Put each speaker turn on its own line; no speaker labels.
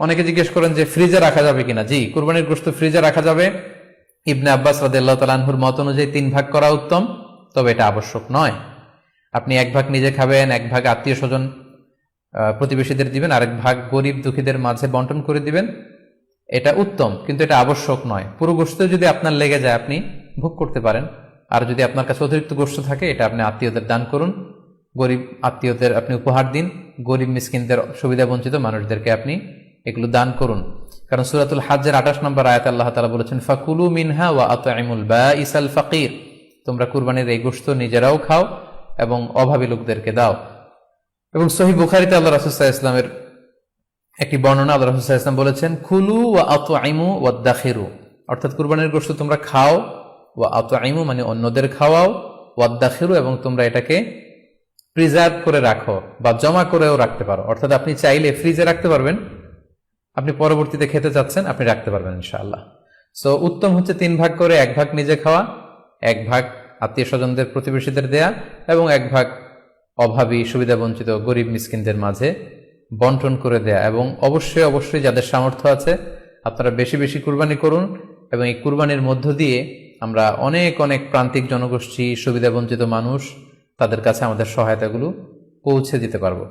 অনেকে জিজ্ঞেস করেন যে ফ্রিজে রাখা যাবে কিনা। জি, কুরবানির গোশত ফ্রিজে রাখা যাবে। ইবনে আব্বাস রাদিয়াল্লাহু তাআলা আনহুর মত অনুযায়ী 3 ভাগ করা উত্তম, তবে এটা আবশ্যক নয়। আপনি 1 ভাগ নিজে খাবেন, 1 ভাগ আত্মীয় স্বজন প্রতিবেশীদের দিবেন, আরেক ভাগ গরিব দুঃখীদের মাঝে বন্টন করে দিবেন, এটা উত্তম, কিন্তু এটা আবশ্যক নয়। পুরো গোশত যদি আপনার লেগে যায় আপনি ভোগ করতে পারেন, আর যদি আপনার কাছে অতিরিক্ত গোশত থাকে এটা আপনি আত্মীয়দের দান করুন, গরিব আত্মীয়দের আপনি উপহার দিন, গরিব মিসকিনদের, সুবিধা বঞ্চিত মানুষদেরকে আপনি এগুলো দান করুন। কারণ সূরাতুল হজ্জের 28 নম্বর আয়াতে আল্লাহ তাআলা বলেছেন, ফাকুলু মিনহা ওয়া আত'ইমুল বাঈসাল ফাকির, তোমরা কুরবানির এই গোশত নিজেরাও খাও এবং অভাবী লোকদেরকে দাও। এবং সহিহ বুখারীতে আল্লাহ রাসূল সাল্লাল্লাহু আলাইহি ওয়াসাল্লামের একটি বর্ণনা, আল্লাহ রাসূল সাল্লাল্লাহু আলাইহি ওয়াসাল্লাম বলেছেন, কুলু ওয়া আত'ইমু ওয়াদাখিরু, অর্থাৎ কুরবানির গোশত তোমরা খাও, ওয়া আত'ইমু মানে অন্যদের খাওয়াও, ওয়াদাখিরু এবং তোমরা এটাকে প্রিজার্ভ করে রাখো বা জমা করেও রাখতে পারো। অর্থাৎ আপনি চাইলে ফ্রিজে রাখতে পারবেন, আপনি পরবর্তীতে খেতে চাচ্ছেন আপনি রাখতে পারবেন ইনশাআল্লাহ। সো উত্তম হচ্ছে 3 ভাগ করে 1 ভাগ নিজে খাওয়া, 1 ভাগ আত্মীয় স্বজনদের প্রতিবেশীদের দেয়া এবং 1 ভাগ অভাবী সুবিধা বঞ্চিত গরিব মিসকিনদের মাঝে বন্টন করে দেয়া। এবং অবশ্যই অবশ্যই যাদের সামর্থ্য আছে আপনারা বেশি বেশি কুরবানি করুন, এবং এই কুরবানির মধ্য দিয়ে আমরা অনেক অনেক প্রান্তিক জনগোষ্ঠী, সুবিধা বঞ্চিত মানুষ, তাদের কাছে আমাদের সহায়তাগুলো পৌঁছে দিতে পারবো।